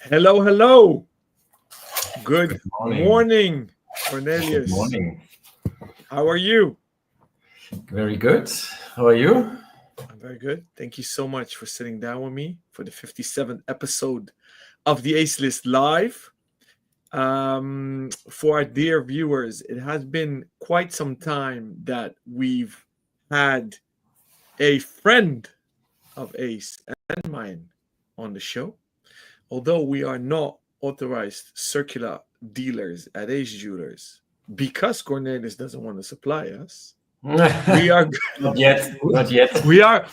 Hello, hello. Good Good morning. morning, Good Cornelius. morning. How are you? Very good. How are you? I'm very good. Thank you so much for sitting down with me for the 57th episode of the Ace List Live. For our dear viewers, it has been quite some time that we've had a friend of Ace and mine on the show. Although we are not authorized circular dealers at Ace Jewelers, because Cornelius doesn't want to supply us, we are Not yet. Not yet.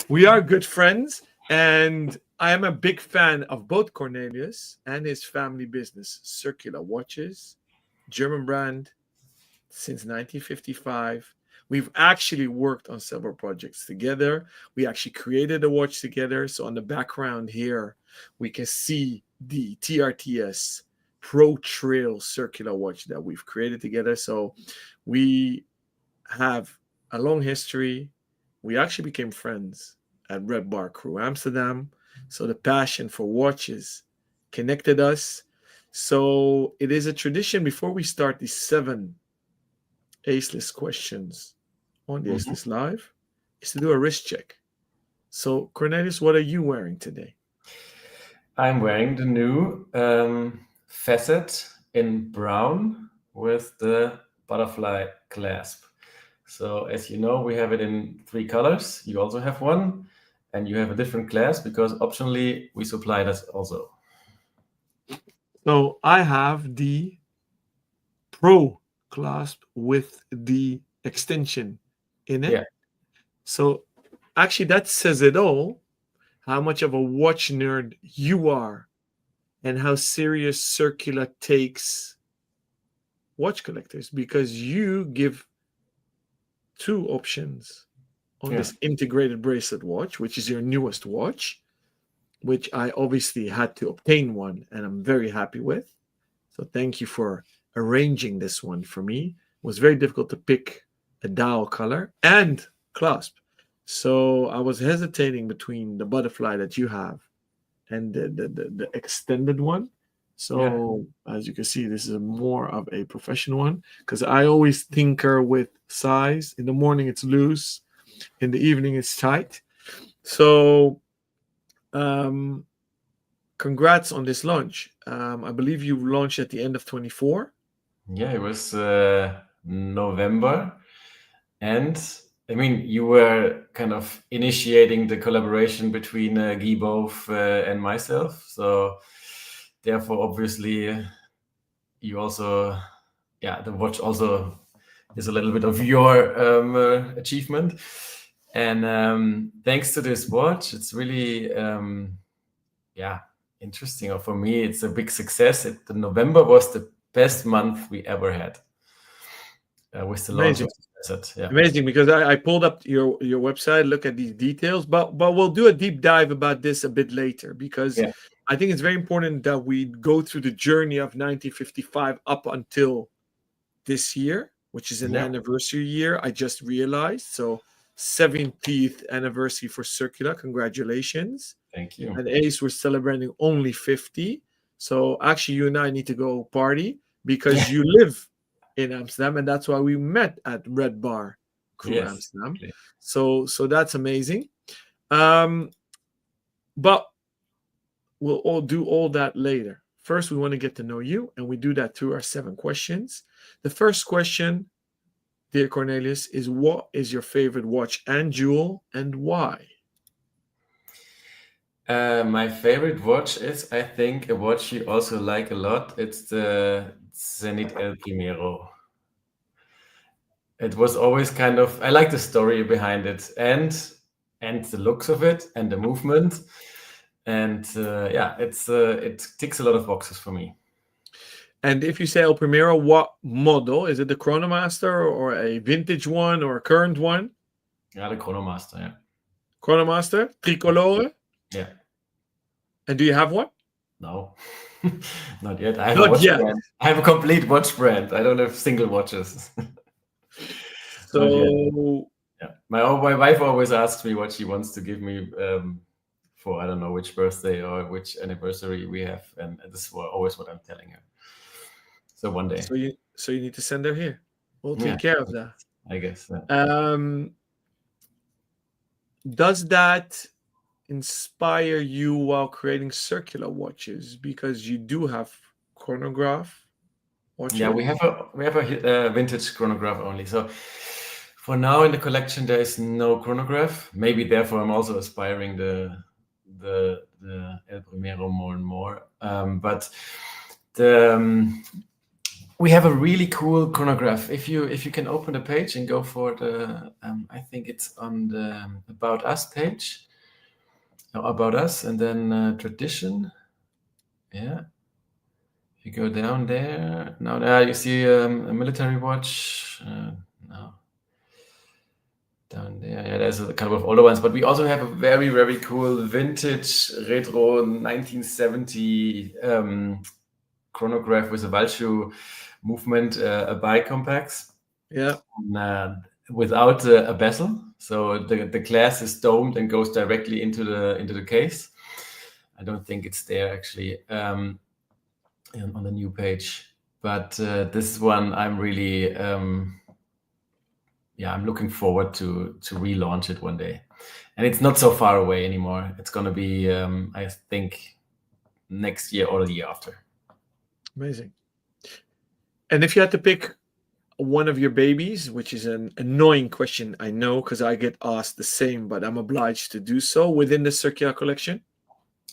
we are good friends, and I am a big fan of both Cornelius and his family business, Circular Watches, German brand since 1955. We've actually worked on several projects together. We actually created a watch together. So on the background here, we can see the TRTS Pro Trail circular watch that we've created together. So we have a long history. We actually became friends at Red Bar Crew Amsterdam. So the passion for watches connected us. So it is a tradition before we start these 7 Aceless questions on the Mhm. Aceless Live is to do a wrist check. So, Cornelius, what are you wearing today? I'm wearing the new facet in brown with the butterfly clasp. So as you know, we have it in 3 colors. You also have one, and you have a different clasp because optionally we supply that also. So, I have the Pro clasp with the extension in it. Yeah. So, actually, that says it all how much of a watch nerd you are and how serious Circular takes watch collectors because you give 2 options on Yeah. this integrated bracelet watch, which is your newest watch, which I obviously had to obtain one and I'm very happy with. So thank you for arranging this one for me. It was very difficult to pick a dial color and clasp. So I was hesitating between the butterfly that you have and the extended one. Yeah. So as you can see, this is more of a professional one because I always tinker with size. In the morning it's loose, in the evening it's tight. So um, congrats on this launch. I believe you launched at the end of 24. Yeah, it was November. And I mean, you were kind of initiating the collaboration between Guy Bove and myself. So therefore, obviously, you also, yeah, the watch also is a little bit of your achievement. And thanks to this watch, it's really, yeah, interesting. Or for me, it's a big success. The November was the best month we ever had with the launch Amazing. of the asset. Yeah. Amazing, because I pulled up your website, look at these details, but we'll do a deep dive about this a bit later because Yeah. I think it's very important that we go through the journey of 1955 up until this year, which is an Yeah. anniversary year. I just realized. So 70th anniversary for Circular. Congratulations. Thank you. And Ace, we're celebrating only 50. So actually, you and I need to go party because you live in Amsterdam, and that's why we met at Red Bar Crew Yes. Amsterdam. Exactly. So that's amazing. But we'll all do all that later. First, we want to get to know you, and we do that through our 7 questions. The first question, dear Cornelius, is what is your favorite watch and jewel, and why? My favorite watch is, I think, a watch you also like a lot. It's the Zenit El Primero. It was always kind of, I like the story behind it and the looks of it and the movement. And yeah, it ticks a lot of boxes for me. And if you say El Primero, what model? Is it the Chronomaster or a vintage one or a current one? Yeah, the Chronomaster, yeah. Chronomaster, tricolore. Yeah. And do you have one? No, not yet. I have a Not watch yet. brand. I have a complete watch brand. I don't have single watches. Not yet. So Yeah. My wife always asks me what she wants to give me for I don't know which birthday or which anniversary we have, and this is always what I'm telling her. So one day. So you need to send her here. We'll take Yeah, care of that. I guess. Yeah. Does that inspire you while creating circular watches? Because you do have chronograph watches. Yeah, we have a vintage chronograph only. So for now in the collection there is no chronograph. Maybe therefore I'm also aspiring the El Primero more and more. But we have a really cool chronograph. If you can open the page and go for the I think it's on the About Us page. About Us, and then tradition. Yeah. If you go down there, now there you see a military watch. No. Down there, yeah, there's a kind of older ones, but we also have a very, very cool vintage retro 1970 chronograph with a Walschuh movement, a bicompax. Yeah. Without a bezel, so the glass is domed and goes directly into the case. I don't think it's there actually on the new page, but this is one I'm really I'm looking forward to relaunch it one day, and it's not so far away anymore. It's gonna be I think next year or the year after. Amazing. And if you had to pick one of your babies, which is an annoying question, I know, because I get asked the same, but I'm obliged to do so, within the circular collection?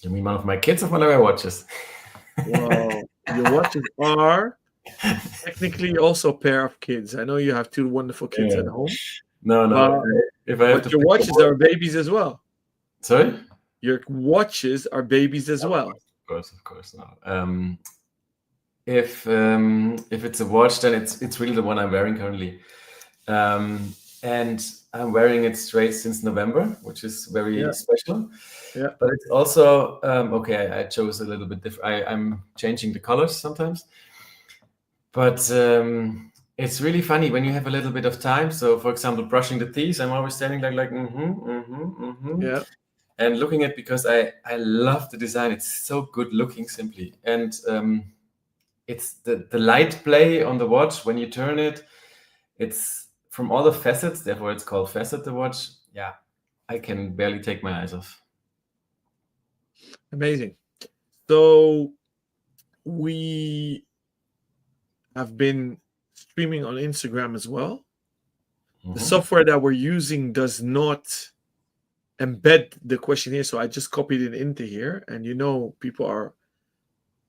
You mean one of my kids or one of my watches? Well, your watches are technically also a pair of kids. I know you have two wonderful kids at home. No. If I have but your watches are babies as well. Sorry? Your watches are babies as well. Of course. No. If it's a watch, then it's really the one I'm wearing currently, and I'm wearing it straight since November, which is very special. Yeah. But it's also okay. I chose a little bit different. I'm changing the colors sometimes, but it's really funny when you have a little bit of time. So, for example, brushing the teeth, I'm always standing like Yeah. and looking at, because I love the design. It's so good looking, simply, and it's the light play on the watch when you turn it. It's from all the facets, therefore it's called Facet the watch. Yeah, I can barely take my eyes off. Amazing. So we have been streaming on Instagram as well. The software that we're using does not embed the question here, so I just copied it into here, and people are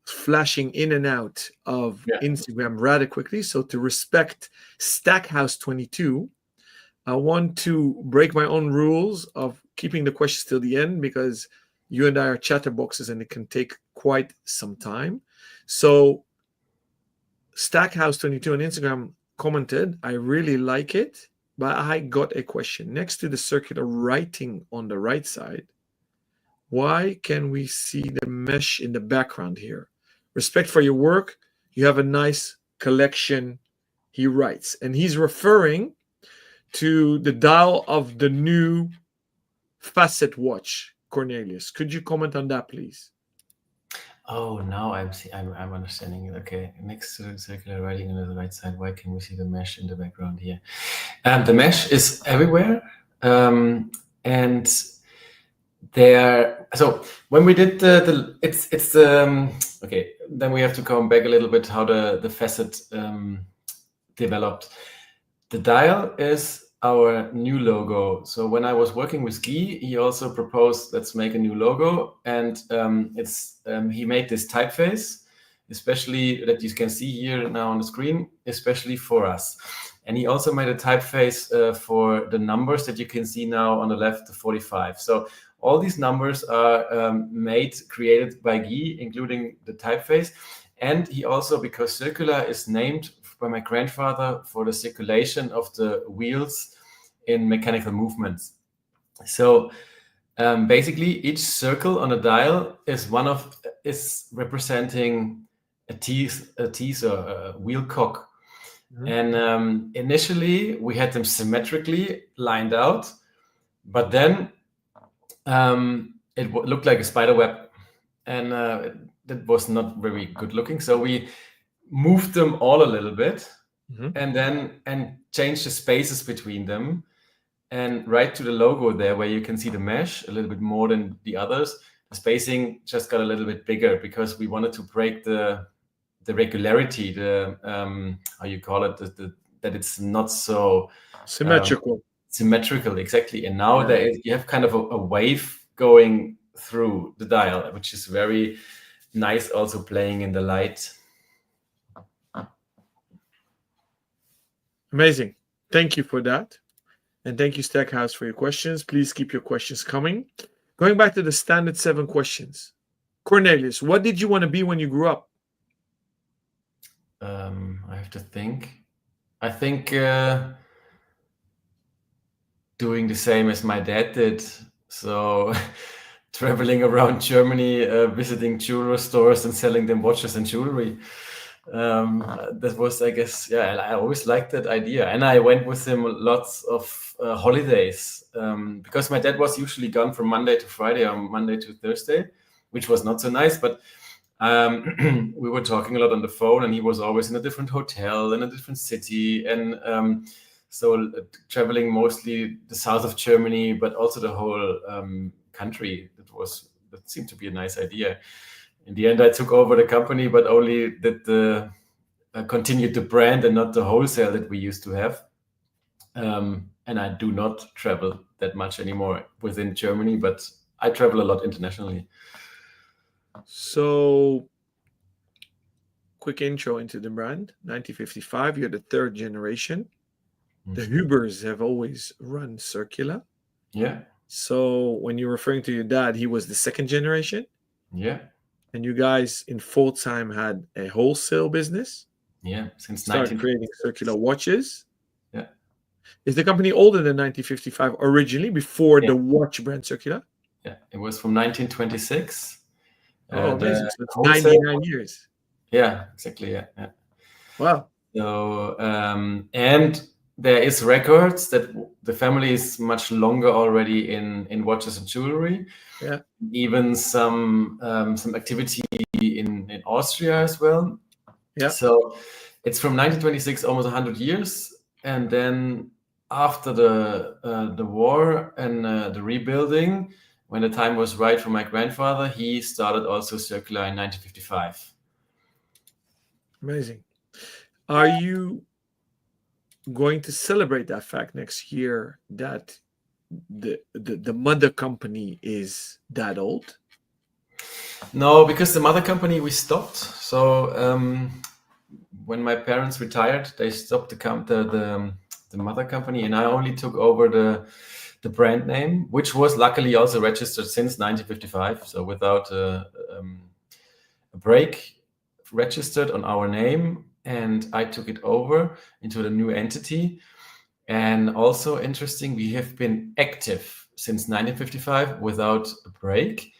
flashing in and out of Instagram rather quickly. So to respect Stackhouse 22, I want to break my own rules of keeping the questions till the end, because you and I are chatterboxes and it can take quite some time. So Stackhouse 22 on Instagram commented, I really like it, but I got a question. Next to the circular writing on the right side, why can we see the mesh in the background here? Respect for your work. You have a nice collection, he writes. And he's referring to the dial of the new Facet watch, Cornelius. Could you comment on that, please? Oh, now I'm understanding it. Okay, next to the circular writing on the right side, why can we see the mesh in the background here? The mesh is everywhere, and there. So when we did okay, then we have to come back a little bit how the Facet developed. The dial is our new logo. So when I was working with Guy, he also proposed, let's make a new logo, and he made this typeface, especially that you can see here now on the screen, especially for us. And he also made a typeface for the numbers that you can see now on the left, the 45. So all these numbers are created by Guy, including the typeface. And he also, because Circular is named by my grandfather for the circulation of the wheels in mechanical movements. So basically, each circle on a dial is representing a teeth or a wheel cock. And initially, we had them symmetrically lined out, but then it looked like a spider web, and that was not very good looking. So we moved them all a little bit, and changed the spaces between them, and right to the logo there, where you can see the mesh a little bit more than the others. The spacing just got a little bit bigger because we wanted to break the regularity, the how you call it, that it's not so symmetrical, exactly. And now you have kind of a wave going through the dial, which is very nice, also playing in the light. Amazing. Thank you for that. And thank you, Stackhouse, for your questions. Please keep your questions coming. Going back to the standard 7 questions. Cornelius, what did you want to be when you grew up? I have to think. I think doing the same as my dad did. So traveling around Germany, visiting jewelry stores and selling them watches and jewelry. That was, I guess, I always liked that idea. And I went with him lots of holidays, because my dad was usually gone from Monday to Friday or Monday to Thursday, which was not so nice. But we were talking a lot on the phone, and he was always in a different hotel in a different city. And so traveling mostly the south of Germany, but also the whole country. That seemed to be a nice idea. In the end, I took over the company, but only that continued the brand and not the wholesale that we used to have. And I do not travel that much anymore within Germany, but I travel a lot internationally. So, quick intro into the brand. 1955, you're the 3rd generation. The Hubers have always run CIRCULA. Yeah. So when you're referring to your dad, he was the 2nd generation. Yeah. And you guys in Pforzheim had a wholesale business. Yeah, since started creating CIRCULA Watches. Yeah. Is the company older than 1955 originally, before the watch brand CIRCULA? Yeah, it was from 1926. Oh, amazing. So it's 99 years. Yeah, exactly. Yeah. Wow. So, and there is records that the family is much longer already in watches and jewelry. Yeah. Even some activity in Austria as well. Yeah. So it's from 1926, almost 100 years. And then after the war and the rebuilding, when the time was right for my grandfather, he started also CIRCULA in 1955. Amazing. Are you going to celebrate that fact next year, that the mother company is that old? No, because the mother company, we stopped. So when my parents retired, they stopped the mother company, and I only took over the brand name, which was luckily also registered since 1955. So without a break, registered on our name, and I took it over into the new entity. And also interesting, we have been active since 1955 without a break.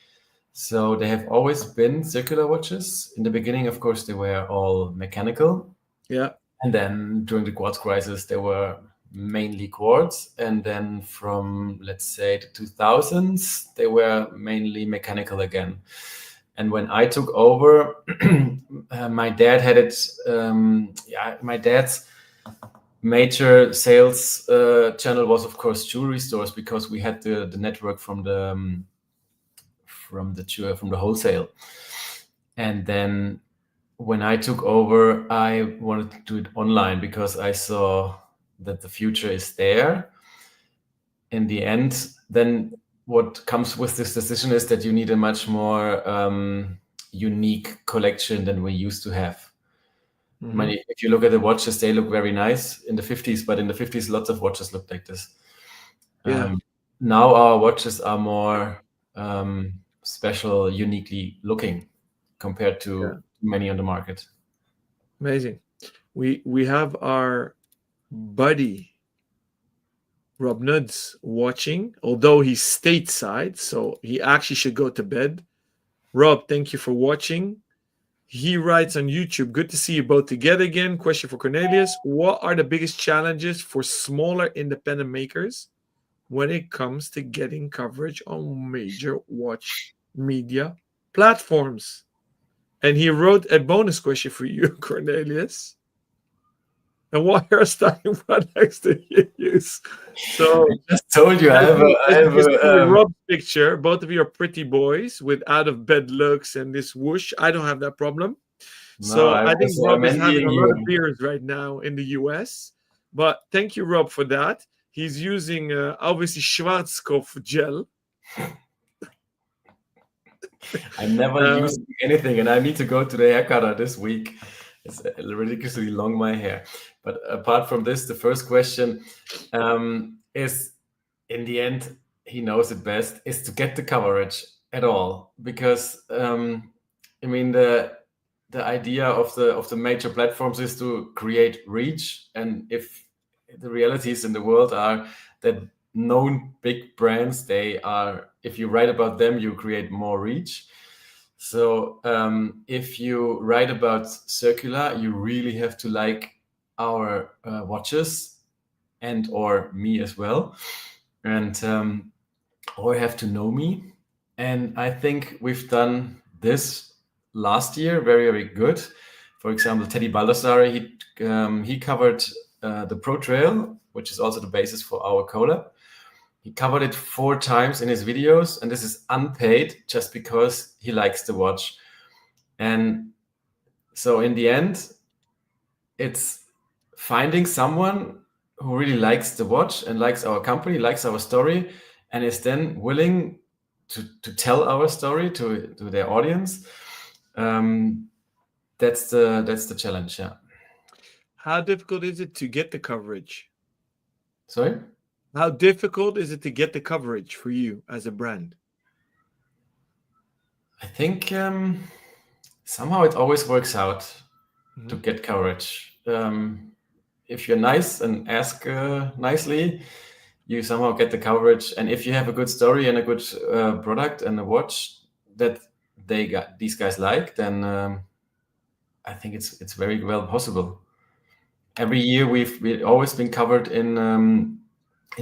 So they have always been CIRCULA watches. In the beginning, of course, they were all mechanical. Yeah. And then during the quartz crisis, they were mainly quartz. And then from, let's say, the 2000s, they were mainly mechanical again. And when I took over, my dad had it. My dad's major sales channel was, of course, jewelry stores, because we had the network from the wholesale. And then when I took over, I wanted to do it online because I saw that the future is there. In the end, then what comes with this decision is that you need a much more unique collection than we used to have. I mean, if you look at the watches, they look very nice in the 50s, but in the 50s, lots of watches looked like this. Yeah. Now our watches are more special, uniquely looking compared to many on the market. Amazing. We have our buddy Rob Nuds watching, although he's stateside, so he actually should go to bed. Rob, thank you for watching. He writes on YouTube, good to see you both together again. Question for Cornelius. What are the biggest challenges for smaller independent makers when it comes to getting coverage on major watch media platforms? And he wrote a bonus question for you, Cornelius. And what hairstyling products do you use? So, I just told you as you, I as you have can see with a Rob's picture, both of you are pretty boys with out of bed looks and this whoosh. I don't have that problem. no, So I I think was Rob is having envying a lot of you. beers right now in the US. But thank you, Rob, for that. He's using obviously Schwarzkopf gel. I'm never Um, using anything, and I need to go to the haircutter this week. It's ridiculously long, my hair. But apart from this, the first question is, in the end, he knows it best, is to get the coverage at all. Because I mean, the idea of the major platforms is to create reach, and if the realities in the world are that known big brands, they are, if you write about them, you create more reach. So if you write about Circula, you really have to like our watches and or me as well, and or have to know me. And I think we've done this last year very good. For example, Teddy Baldassare, he covered the Pro Trail, which is also the basis for our collab. He covered it 4 times in his videos, and this is unpaid just because he likes the watch. And so in the end, it's finding someone who really likes the watch and likes our company, likes our story, and is then willing to tell our story to their audience. That's the challenge. Yeah. how difficult is it to get the coverage? Sorry. How difficult is it to get the coverage for you as a brand? I think somehow it always works out to Mhm. get coverage. If you're nice and ask nicely, you somehow get the coverage. And if you have a good story and a good product and a watch that these guys like, then I think it's very well possible. Every year we've always been covered in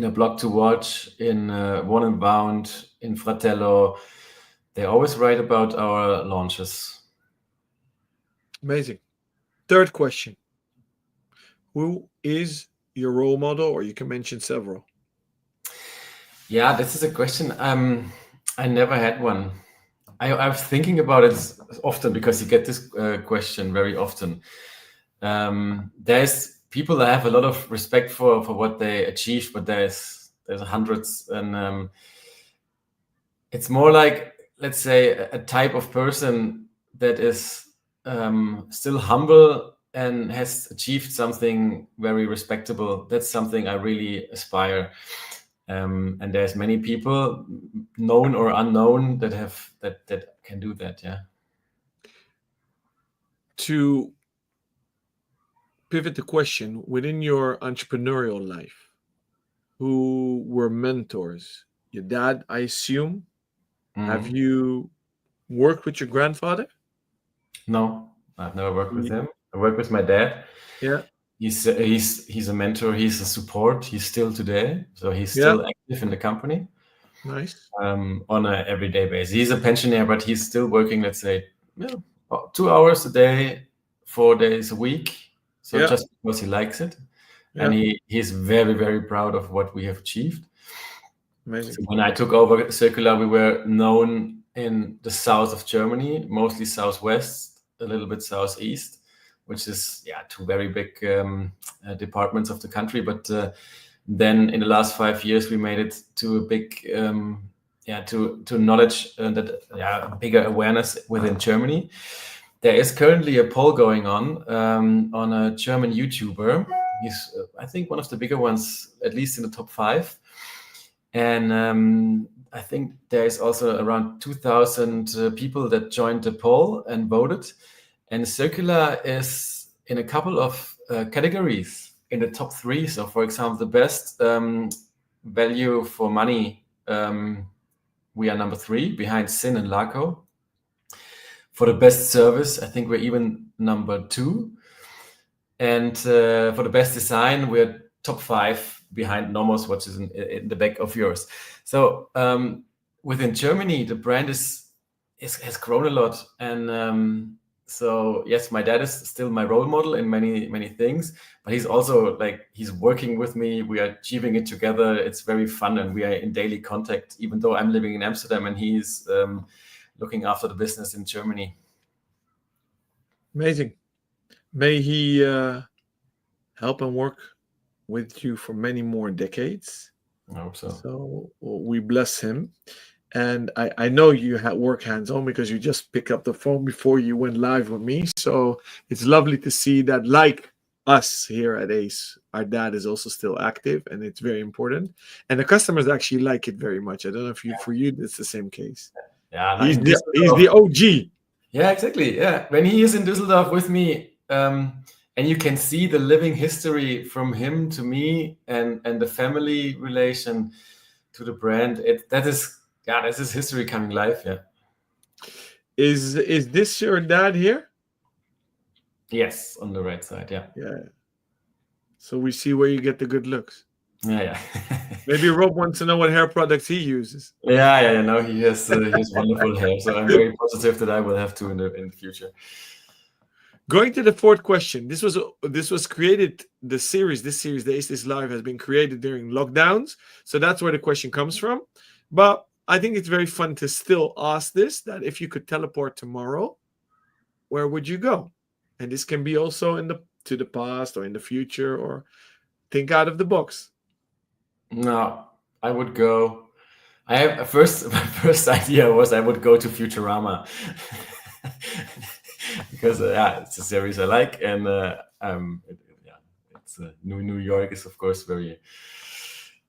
a blog to watch, in One and Bound, in Fratello. They always write about our launches. Amazing. Third question. Who is your role model, or you can mention several? Yeah, this is a question. I never had one. I was thinking about it often because you get this question very often. There's people that have a lot of respect for what they achieved, but there's hundreds, and it's more like, let's say, a type of person that is still humble and has achieved something very respectable. That's something I really aspire. And there's many people, known or unknown, that have that can do that. Yeah. To pivot the question, within your entrepreneurial life, who were mentors? Your dad, I assume. Have Mhm. you worked with your grandfather? No, I've never worked with Ye- him. I work with my dad. Yeah, He's a mentor. He's a support. He's still today, so he's yeah, still active in the company nice. on a everyday basis. He's a pensioner, but he's still working. Let's say, yeah, about 2 hours a day, 4 days a week. So Yeah, just because he likes it, and yeah, he's very proud of what we have achieved. amazing. So when I took over Circular, we were known in the south of Germany, mostly southwest, a little bit southeast, which is, yeah, 2 very big departments of the country. But then in the last 5 years, we made it to a big, to knowledge that, yeah, bigger awareness within Germany. There is currently a poll going on a German YouTuber. He's, I think, one of the bigger ones, at least in the top 5. And I think there is also around 2,000 people that joined the poll and voted. And Circular is in a couple of categories in the top 3. So, for example, the best value for money, we are number 3 behind Sin and Laco. For the best service, I think we're even number 2. And for the best design, we're top 5 behind Nomos watches in the back of yours. So within Germany, the brand has grown a lot, and so yes, my dad is still my role model in many things, but he's also like he's working with me. We are achieving it together. It's very fun, and we are in daily contact. Even though I'm living in Amsterdam and he's looking after the business in Germany. Amazing. May he help and work with you for many more decades. I hope so. So we bless him. And I know you work hands-on because you just picked up the phone before you went live with me. So it's lovely to see that, like us here at ACE, our dad is also still active, and it's very important. And the customers actually like it very much. I don't know if for you it's the same case. Yeah, he's the OG. Yeah, exactly. Yeah, when he is in Düsseldorf with me, and you can see the living history from him to me, and the family relation to the brand. This is history coming live. Yeah. Is this your dad here? Yes, on the right side. Yeah. Yeah. So we see where you get the good looks. Yeah. Maybe Rob wants to know what hair products he uses. Yeah. No, he has wonderful hair, so I'm very positive that I will have to in the future. Going to the fourth question. This was created. This series, the Ace This Live, has been created during lockdowns, so that's where the question comes from. But I think it's very fun to still ask this: that if you could teleport tomorrow, where would you go? And this can be also to the past or in the future, or think out of the box. No, I would go. My first idea was I would go to Futurama because it's a series I like, and it's New York is of course very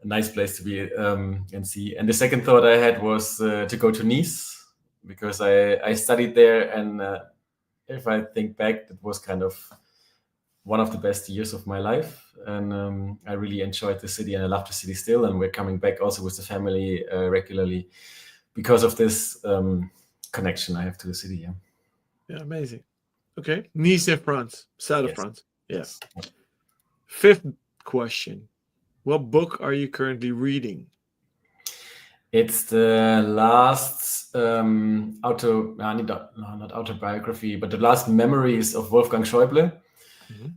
a nice place to be and see. And the second thought I had was to go to Nice because I studied there, and if I think back, it was kind of one of the best years of my life, and I really enjoyed the city, and I love the city still. And we're coming back also with the family regularly because of this connection I have to the city. Yeah, amazing. Okay, Nice in France, south of France. Yes. Fifth question: what book are you currently reading? It's the last not autobiography, but the last memories of Wolfgang Schäuble. Mm-hmm.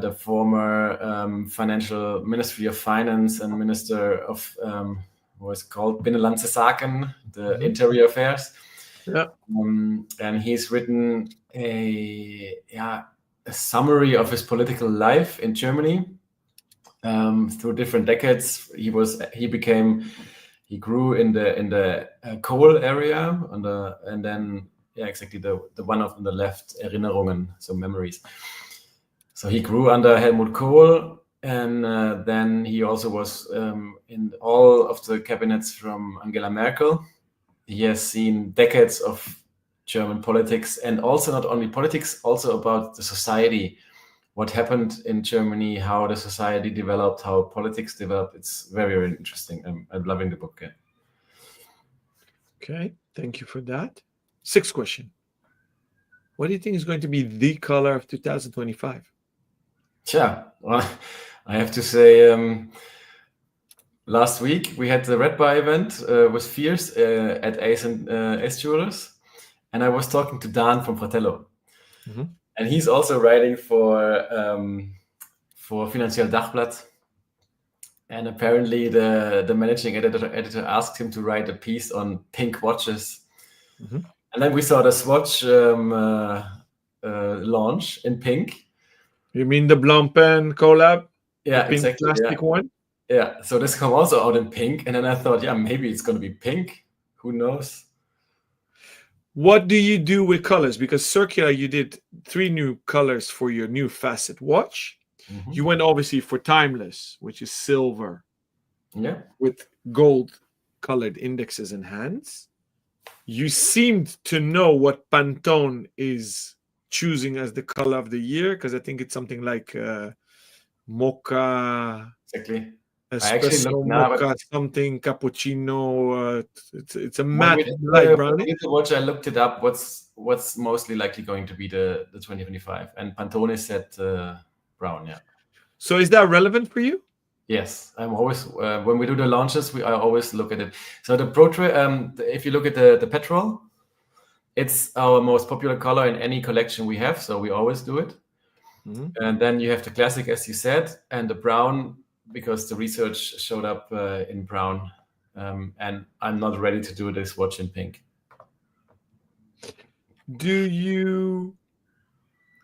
The former financial Ministry of Finance and Minister of what is it called, Binnenlandse Zaken, the Interior Affairs. Yeah. And he's written a summary of his political life in Germany through different decades. He grew in the coal area and then exactly the one on the left, Erinnerungen, so memories. So he grew under Helmut Kohl, and then he also was in all of the cabinets from Angela Merkel. He has seen decades of German politics, and also not only politics, also about the society, what happened in Germany, how the society developed, how politics developed. It's very, very interesting. I'm loving the book. Okay, thank you for that. Sixth question. What do you think is going to be the color of 2025? Yeah, well, I have to say, last week we had the Red Bar event with Fierce at Ace and Ace Jewelers, and I was talking to Dan from Fratello, and he's also writing for Finanziell Dagblad, and apparently the managing editor asked him to write a piece on pink watches, and then we saw the Swatch launch in pink. You mean the Blancpain collab? Yeah, the pink exactly. Plastic one? Yeah, so this come also out in pink, and then I thought, maybe it's going to be pink. Who knows? What do you do with colors? Because CIRCULA, you did 3 new colors for your new facet watch. You went obviously for timeless, which is silver, with gold colored indexes and hands. You seemed to know what Pantone is choosing as the color of the year, because I think it's something like mocha, espresso, mocha, something cappuccino. It's a matte light brown. With the watch, I looked it up. What's mostly likely going to be the 2025, and Pantone said brown. Yeah. So is that relevant for you? Yes, I'm always when we do the launches, I always look at it. So the Pro if you look at the petrol, it's our most popular color in any collection we have, so we always do it. And then you have the classic, as you said, and the brown, because the research showed up in brown. And I'm not ready to do this watch in pink. Do you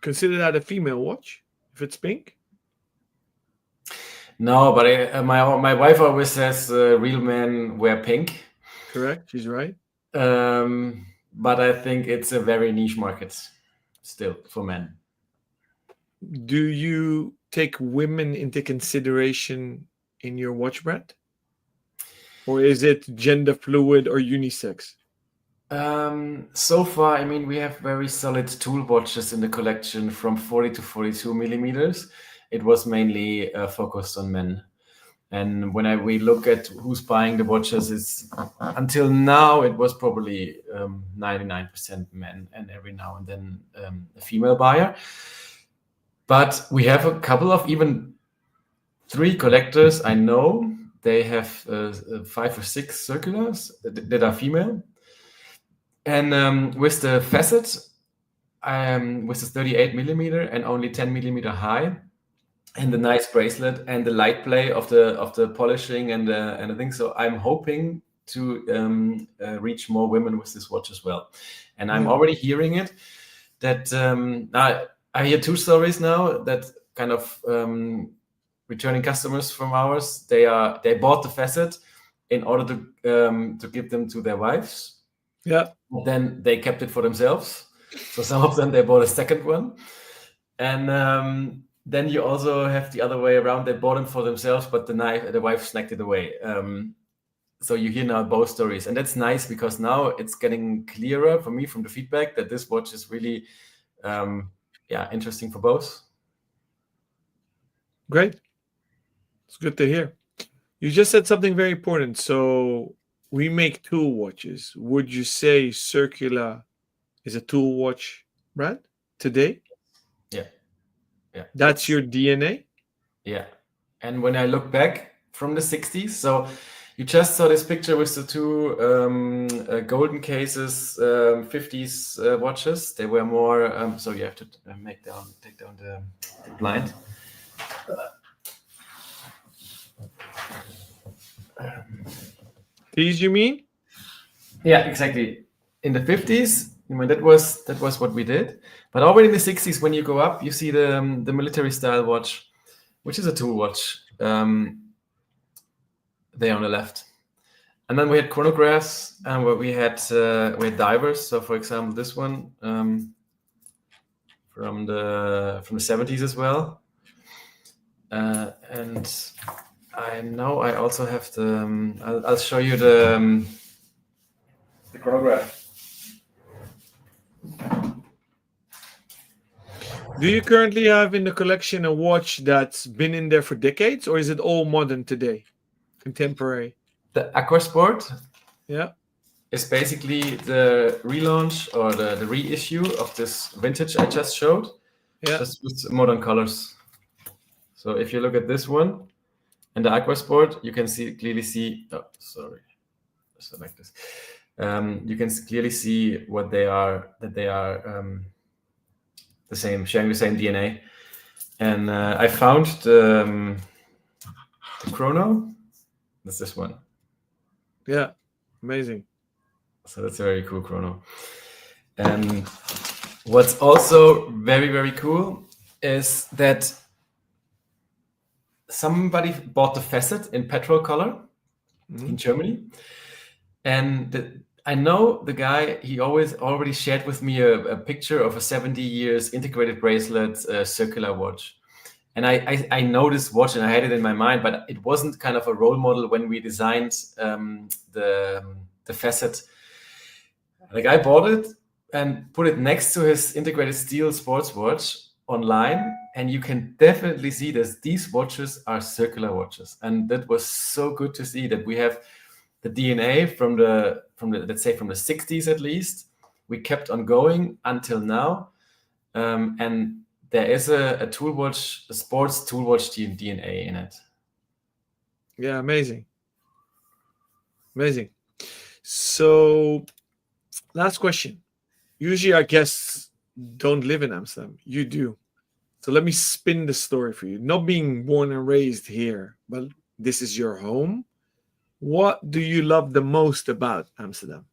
consider that a female watch if it's pink? No, but my wife always says real men wear pink. Correct, she's right. But I think it's a very niche market still for men. Do you take women into consideration in your watch brand? Or is it gender fluid or unisex? So far, I mean, we have very solid tool watches in the collection from 40 to 42 millimeters. It was mainly focused on men. And when we look at who's buying the watches, it's until now it was probably 99% men, and every now and then a female buyer. But we have a couple of even 3 collectors I know. They have 5 or 6 circulars that are female. And with the facet, with the 38 millimeter and only 10 millimeter high, and the nice bracelet and the light play of the polishing and the thing. So I'm hoping to reach more women with this watch as well. And I'm already hearing it that I hear 2 stories now that kind of returning customers from ours. They bought the facet in order to give them to their wives. Yeah. Then they kept it for themselves. So some of them, they bought a second one. And then you also have the other way around. They bought them for themselves, but the wife snagged it away. So you hear now both stories. And that's nice because now it's getting clearer for me from the feedback that this watch is really interesting for both. Great. It's good to hear. You just said something very important. So we make tool watches. Would you say CIRCULA is a tool watch brand today? Yeah. That's your DNA? Yeah. And when I look back from the 60s, so you just saw this picture with the 2 golden cases, 50s watches. They were more, so you have to take down the blind. These you mean? Yeah, exactly. In the 50s, I mean, that was what we did. But already in the 60s, when you go up, you see the military style watch, which is a tool watch. There on the left. And then we had chronographs, and we had divers. So, for example, this one from the 70s as well. And I know I also have the. I'll show you the chronograph. Do you currently have in the collection a watch that's been in there for decades, or is it all modern today, contemporary? The Aquasport, yeah, is basically the relaunch or the reissue of this vintage I just showed, just with modern colors. So if you look at this one and the Aquasport, you can clearly see. Oh, sorry, just like this. You can clearly see what they are. That they are the same, sharing the same DNA. And I found the chrono. That's this one. Yeah, amazing. So that's a very cool chrono. And what's also very, very cool is that somebody bought the facet in petrol color in Germany. And I know the guy, he already shared with me a picture of a 70 years integrated bracelet CIRCULA watch. And I know this watch and I had it in my mind, but it wasn't kind of a role model when we designed the facet. The guy bought it and put it next to his integrated steel sports watch online, and you can definitely see that these watches are CIRCULA watches. And that was so good to see that we have the DNA from the let's say from the 60s at least. We kept on going until now, and there is a sports tool watch DNA in it. Yeah, amazing. Amazing. So, last question. Usually, our guests don't live in Amsterdam. You do. So, let me spin the story for you. Not being born and raised here, but this is your home. What do you love the most about Amsterdam?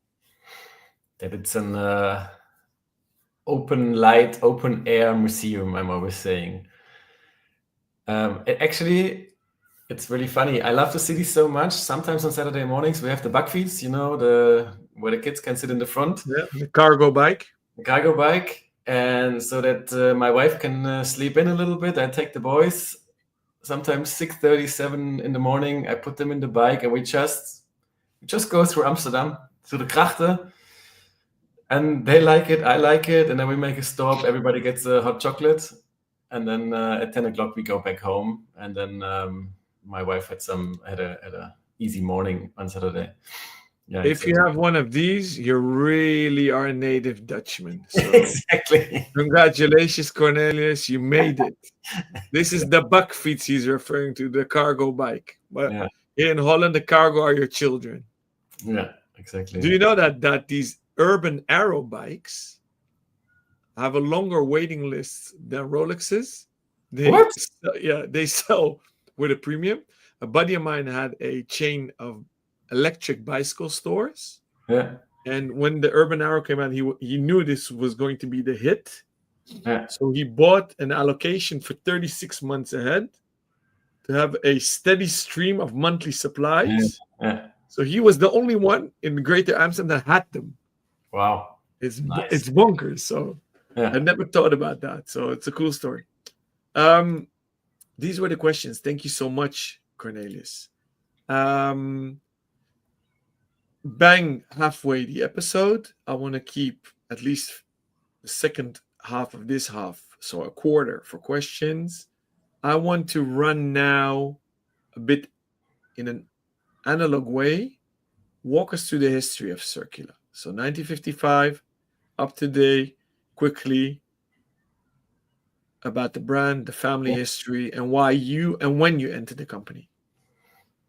That it's an open light, open air museum, I'm always saying. Actually, it's really funny. I love the city so much. Sometimes on Saturday mornings we have the buckfeeds, where the kids can sit in the front, Yeah, the cargo bike. the cargo bike, and so that my wife can sleep in a little bit. I take the boys. Sometimes 6:37 in the morning. I put them in the bike, and we just go through Amsterdam, through the Grachten, and they like it. I like it, and then we make a stop. Everybody gets a hot chocolate, and then at 10 o'clock we go back home, and then my wife had a easy morning on Saturday. Yeah, If you have one of these, you really are a native Dutchman. So exactly. congratulations, Cornelius. You made it. This is the buckfiets he's referring to, the cargo bike. But Yeah, here in Holland, the cargo are your children. yeah, exactly. Do you know that these urban aero bikes have a longer waiting list than Rolexes? What? They sell with a premium. A buddy of mine had a chain of electric bicycle stores, Yeah, and when the Urban Arrow came out, he knew this was going to be the hit, yeah, so he bought an allocation for 36 months ahead to have a steady stream of monthly yeah, supplies. yeah. So he was the only one in Greater Amsterdam that had them. Wow, It's nice. bonkers. So I Yeah, never thought about that. So it's a cool story. These were the questions. Thank you so much, Cornelius. Bang halfway the episode. I want to keep at least the second half of this half, so a quarter for questions. I want to run now a bit in an analog way. Walk us through the history of CIRCULA. So 1955 up to date, quickly about the brand, the family history, and why you and when you entered the company.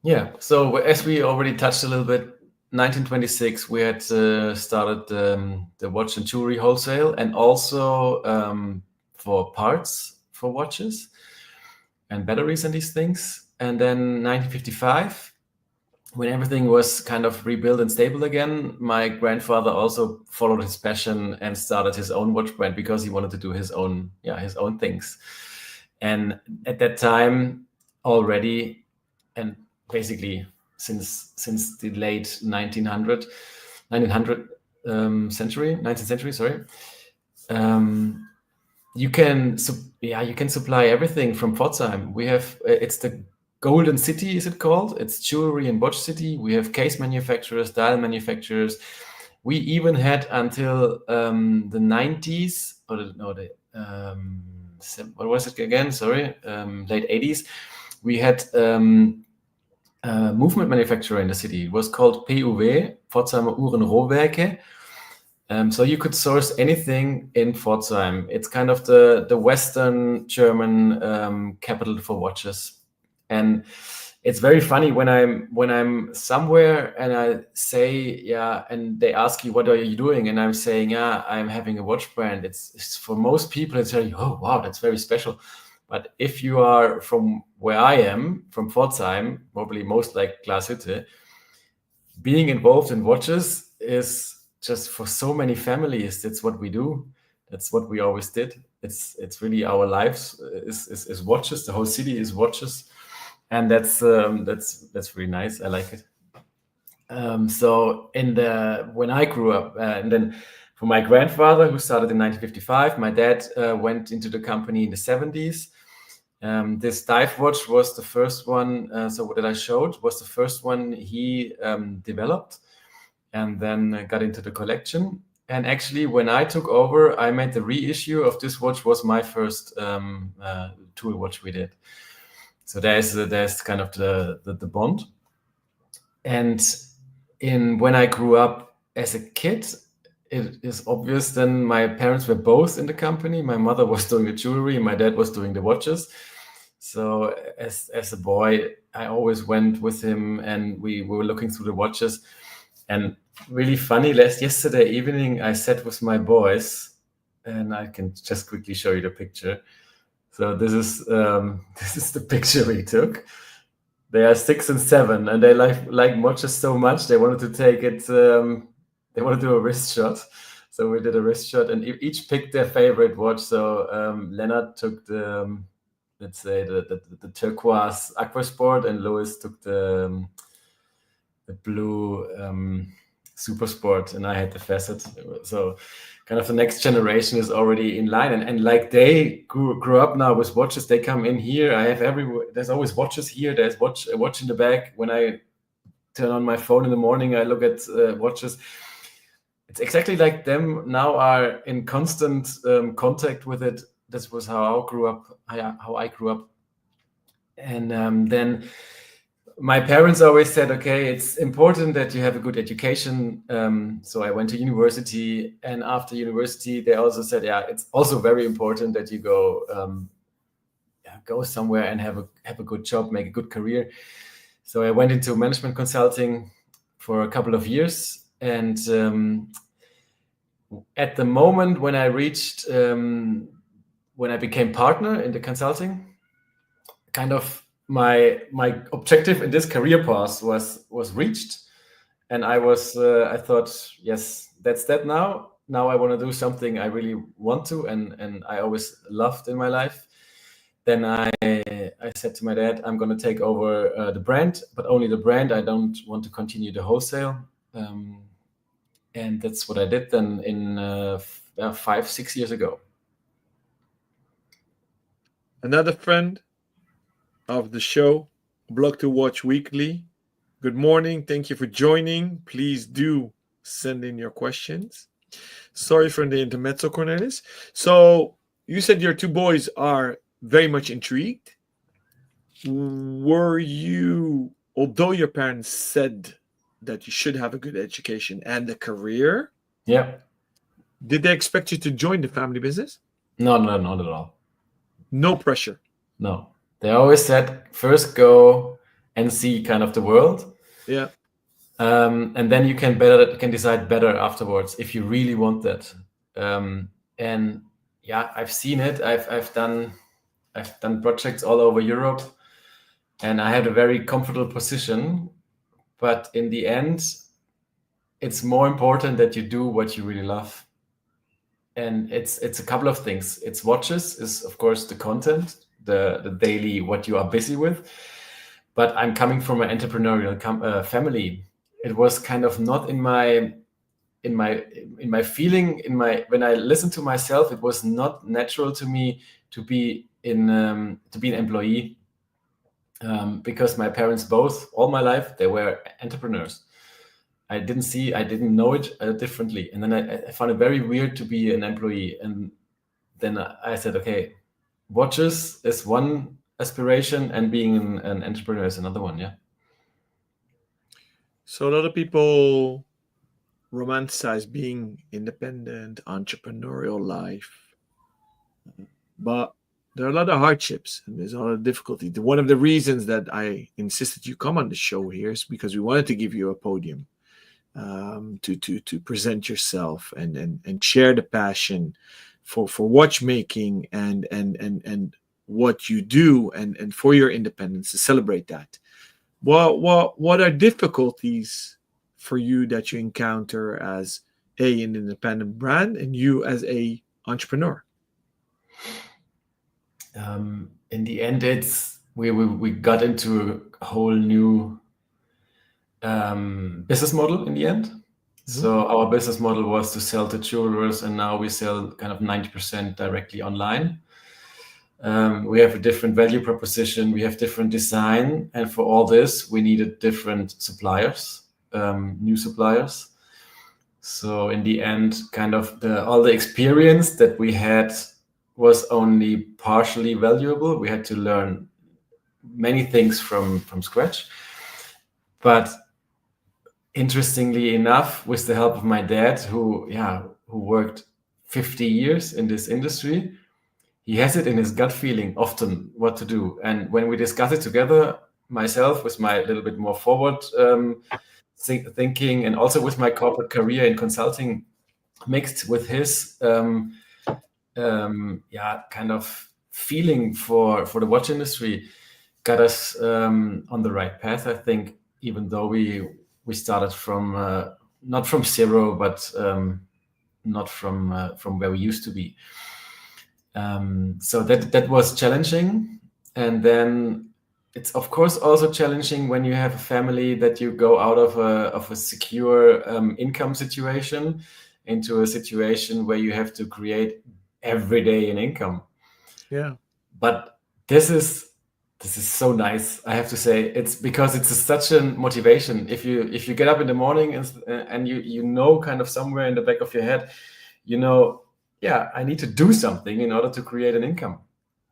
yeah. So as we already touched a little bit, 1926 we had started the watch and jewelry wholesale, and also for parts for watches and batteries and these things. And then 1955, when everything was kind of rebuilt and stable again, my grandfather also followed his passion and started his own watch brand because he wanted to do his own things. And at that time already, and basically since the late 1900 19th century, sorry, you can supply everything from Pforzheim. We have it's the Golden City, is it called? It's jewelry and watch city. We have case manufacturers, dial manufacturers. We even had until the 90s, or what was it again? Sorry, late 80s. We had movement manufacturer in the city. It was called PUW, Pforzheimer Uhrenrohwerke. So you could source anything in Pforzheim. It's kind of the Western German capital for watches. And it's very funny when I'm somewhere and I say, yeah, and they ask you, what are you doing? And I'm saying, yeah, I'm having a watch brand. It's for most people, it's very, oh, wow, that's very special. But if you are from where I am, from Pforzheim, probably most like Glashütte, being involved in watches is just for so many families. That's what we do. That's what we always did. It's really our lives is watches. The whole city is watches. And that's really nice. I like it. So when I grew up, and then for my grandfather, who started in 1955, my dad went into the company in the 70s. This dive watch was the first one. So what I showed was the first one he developed, and then got into the collection. And actually, when I took over, I made the reissue of this watch. Was my first tool watch we did. So there's kind of the bond. And when I grew up as a kid, it is obvious then my parents were both in the company. My mother was doing the jewelry, my dad was doing the watches. So as a boy, I always went with him, and we were looking through the watches. And really funny, yesterday evening, I sat with my boys, and I can just quickly show you the picture. So this is the picture we took. They are 6 and 7, and they like watches so much. They wanted to take it. They want to do a wrist shot, so we did a wrist shot, and each picked their favorite watch. So Leonard took the, let's say, the turquoise Aquasport, and Louis took the blue Super Sport, and I had the Facet. So kind of the next generation is already in line, and like they grew up now with watches. They come in here. I have there's always watches here. There's a watch in the bag. When I turn on my phone in the morning, I look at watches. It's exactly like them now are in constant contact with it. This was how I grew up. And then my parents always said, okay, it's important that you have a good education. So I went to university, and after university, they also said, yeah, it's also very important that you go somewhere and have a good job, make a good career. So I went into management consulting for a couple of years, and at the moment when I became partner in the consulting, kind of my objective in this career path was reached, and I thought, yes, that's that now. Now I want to do something I really want to, and I always loved in my life. Then I said to my dad, I'm going to take over the brand, but only the brand. I don't want to continue the wholesale. And that's what I did then in 5-6 years ago. Another friend of the show, Blog to Watch Weekly. Good morning. Thank you for joining. Please do send in your questions. Sorry for the intermezzo, Cornelius. So you said your two boys are very much intrigued. Were you, although your parents said that you should have a good education and a career, yeah, did they expect you to join the family business? No, not at all. No pressure. No. They always said, first go and see kind of the world. Yeah. And then you can decide better afterwards if you really want that. And yeah, I've seen it. I've done projects all over Europe, and I had a very comfortable position. But in the end, it's more important that you do what you really love. And it's a couple of things. It's watches, is of course the content, the daily what you are busy with. But I'm coming from an entrepreneurial family. It was kind of not in my feeling, when I listened to myself, it was not natural to me to be an employee, because my parents both, all my life, they were entrepreneurs. I didn't know it differently. And then I found it very weird to be an employee. And then I said, okay, watches is one aspiration, and being an entrepreneur is another one. Yeah. So a lot of people romanticize being independent, entrepreneurial life, but there are a lot of hardships and there's a lot of difficulty. One of the reasons that I insisted you come on the show here is because we wanted to give you a podium, to present yourself and share the passion for watchmaking and what you do and for your independence, to celebrate that. What are difficulties for you that you encounter as an independent brand and you as a entrepreneur? In the end, it's we got into a whole new business model in the end. Mm-hmm. So our business model was to sell to jewelers, and now we sell kind of 90% directly online. We have a different value proposition, we have different design, and for all this we needed different suppliers, new suppliers. So in the end, kind of all the experience that we had was only partially valuable. We had to learn many things from scratch. But interestingly enough, with the help of my dad, who worked 50 years in this industry, he has it in his gut feeling often what to do. And when we discuss it together, myself with my little bit more forward thinking, and also with my corporate career in consulting, mixed with his kind of feeling for the watch industry, got us on the right path, I think, even though we started from not from zero, but not from where we used to be. So that was challenging. And then it's of course also challenging when you have a family, that you go out of a secure income situation into a situation where you have to create every day an income. Yeah. But this is so nice, I have to say. It's because it's such a motivation. If you get up in the morning and you know, kind of somewhere in the back of your head, you know, yeah, I need to do something in order to create an income.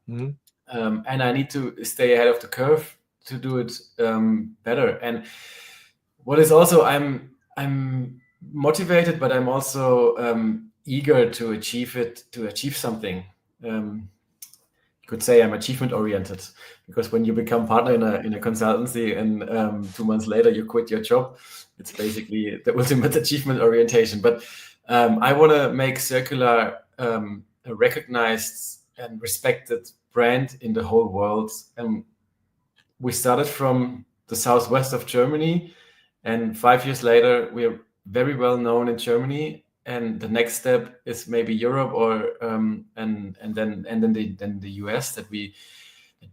Mm-hmm. And I need to stay ahead of the curve to do it better. And what is also, I'm motivated, but I'm also eager to achieve something. You could say I'm achievement oriented, because when you become partner in a consultancy and 2 months later you quit your job, it's basically the ultimate achievement orientation. But I want to make CIRCULA a recognized and respected brand in the whole world. We started from the southwest of Germany, and 5 years later we're very well known in Germany. And the next step is maybe Europe, or and then the US. That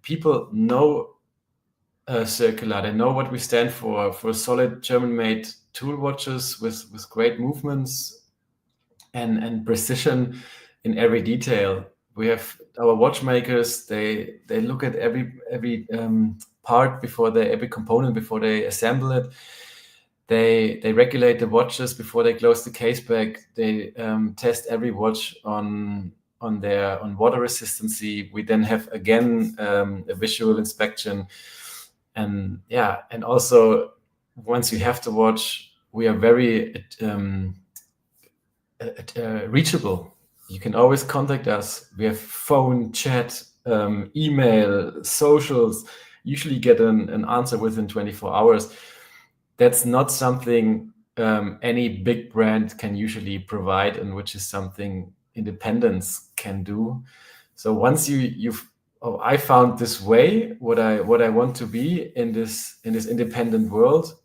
people know CIRCULA. They know what we stand for solid German-made tool watches with great movements and precision in every detail. We have our watchmakers. They look at every part every component before they assemble it. They regulate the watches before they close the case back. They test every watch on water resistancy. We then have again a visual inspection, and also once you have the watch, we are very reachable. You can always contact us. We have phone, chat, email, socials. Usually get an answer within 24 hours. That's not something any big brand can usually provide, and which is something independents can do. So once I found this way, what I want to be in this independent world.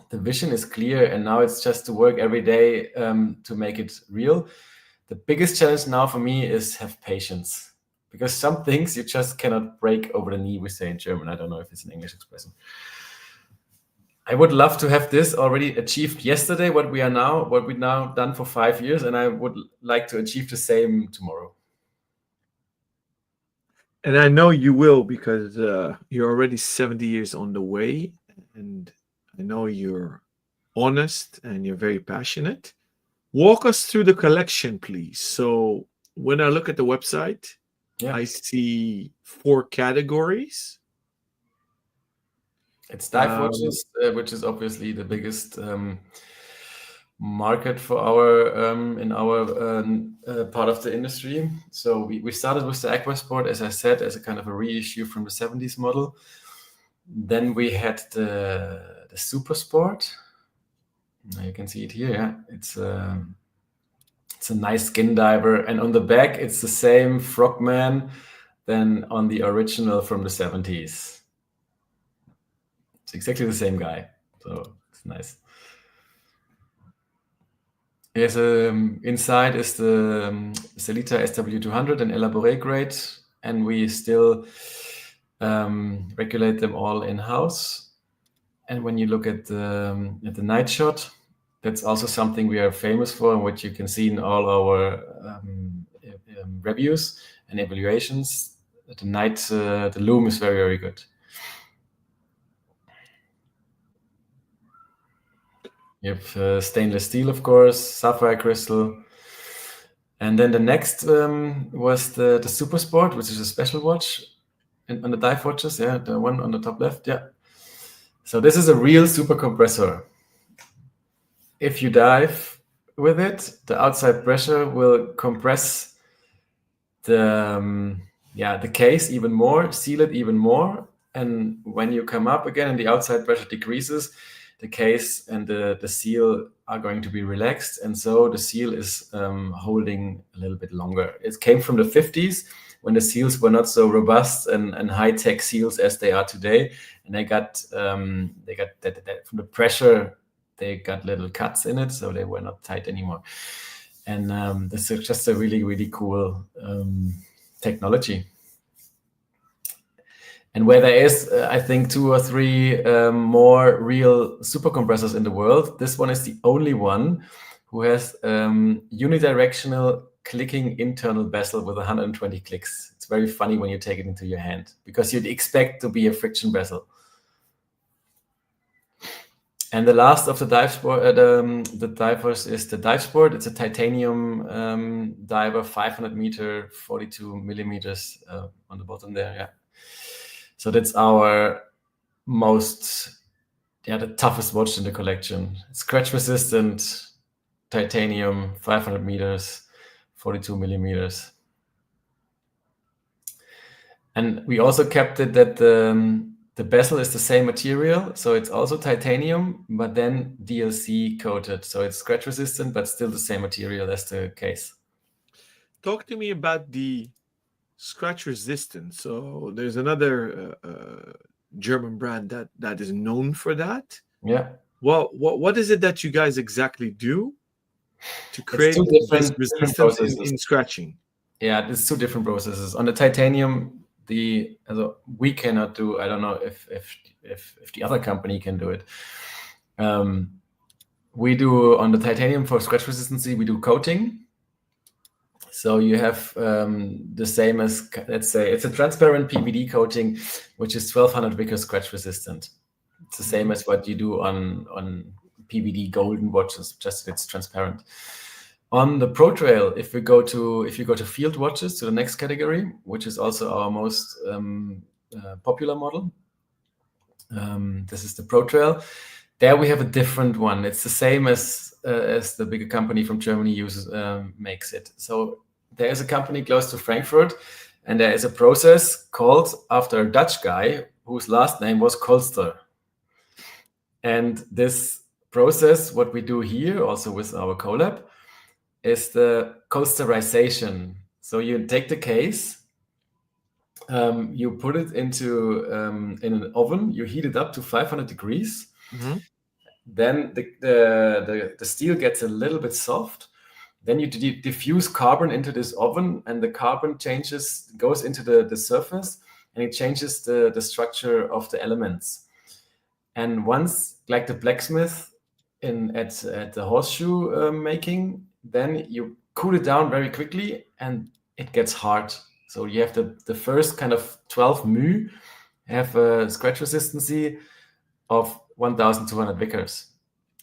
The vision is clear, and now it's just to work every day to make it real. The biggest challenge now for me is have patience, because some things you just cannot break over the knee, we say in German. I don't know if it's an English expression. I would love to have this already achieved yesterday, what we've now done for 5 years, and I would like to achieve the same tomorrow. And I know you will, because you're already 70 years on the way, and I know you're honest and you're very passionate. Walk us through the collection, please. So when I look at the website, I see 4 categories. It's dive watches, which is obviously the biggest market for in our part of the industry. So we started with the Aquasport, as I said, as a kind of a reissue from the 70s model. Then we had the Super Sport. Now you can see it here. Yeah, it's a nice skin diver, and on the back it's the same frogman than on the original from the 70s. It's exactly the same guy, so it's nice. Yes, inside is the Selita SW200 and Elaborate grade, and we still regulate them all in-house. And when you look at the night shot, that's also something we are famous for, and which you can see in all our reviews and evaluations. The loom is very, very good. You have stainless steel, of course, sapphire crystal. And then the next was the Super Sport, which is a special watch on the dive watches. Yeah, the one on the top left. Yeah. So this is a real super compressor. If you dive with it, the outside pressure will compress the case even more, seal it even more, and when you come up again and the outside pressure decreases, the case and the seal are going to be relaxed, and so the seal is holding a little bit longer. It came from the 50s when the seals were not so robust and high-tech seals as they are today, and they got that from the pressure. They got little cuts in it, so they were not tight anymore. And this is just a really, really cool technology. And where there is, I think, 2 or 3 more real supercompressors in the world, this one is the only one who has unidirectional clicking internal bezel with 120 clicks. It's very funny when you take it into your hand, because you'd expect to be a friction bezel. And the last of the the divers is the dive sport. It's a titanium diver, 500 meter, 42 millimeters on the bottom there. Yeah. So that's our the toughest watch in the collection. Scratch resistant, titanium, 500 meters, 42 millimeters. And we also kept it that the bezel is the same material, so it's also titanium, but then DLC coated. So it's scratch resistant, but still the same material as the case. Talk to me about the scratch resistant. So there's another German brand that is known for that. Yeah. Well, what is it that you guys exactly do to create this resistance in scratching? Yeah, it's 2 different processes. On the titanium, we cannot do. I don't know if the other company can do it. We do on the titanium for scratch resistance. We do coating. So you have the same as, let's say, it's a transparent PVD coating, which is 1200 Vickers scratch resistant. It's the same as what you do on PVD golden watches, just it's transparent. On the Pro Trail, if you go to field watches, to the next category, which is also our most popular model, this is the Pro Trail. There we have a different one. It's the same as the bigger company from Germany makes it. So there is a company close to Frankfurt, and there is a process called after a Dutch guy whose last name was Kolster. And this process, what we do here, also with our collab, is the Kolsterization. So you take the case, you put it into in an oven, you heat it up to 500 degrees. Mm-hmm. Then the steel gets a little bit soft. Then you diffuse carbon into this oven, and the carbon goes into the surface, and it changes the structure of the elements. And once, like the blacksmith at the horseshoe making, then you cool it down very quickly, and it gets hard. So you have the first kind of 12 mu have a scratch resistance of 1,200 Vickers,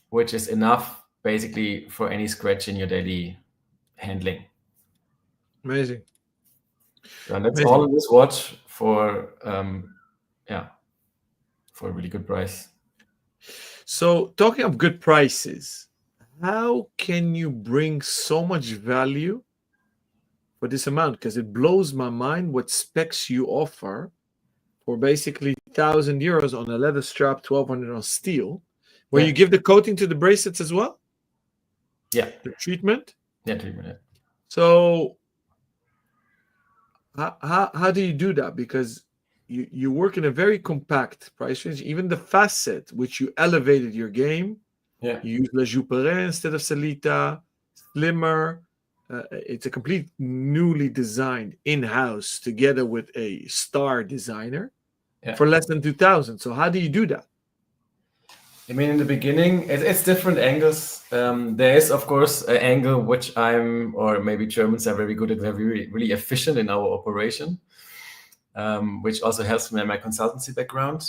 which is enough basically for any scratch in your daily handling. Amazing. And that's all in this watch for for a really good price. So talking of good prices, how can you bring so much value for this amount? Because it blows my mind what specs you offer for basically €1,000 on a leather strap, 1,200 on steel, where you give the coating to the bracelets as well? Yeah. The treatment? Yeah, treatment. Yeah. So how do you do that? Because you work in a very compact price range. Even the facet, which you elevated your game, you use Le Jouperet instead of Salita, slimmer. It's a complete newly designed in-house together with a star designer for less than 2,000. So how do you do that? I mean, in the beginning, it's different angles. There is, of course, an angle which or maybe Germans are very good at, very really efficient in our operation, which also helps me in my consultancy background.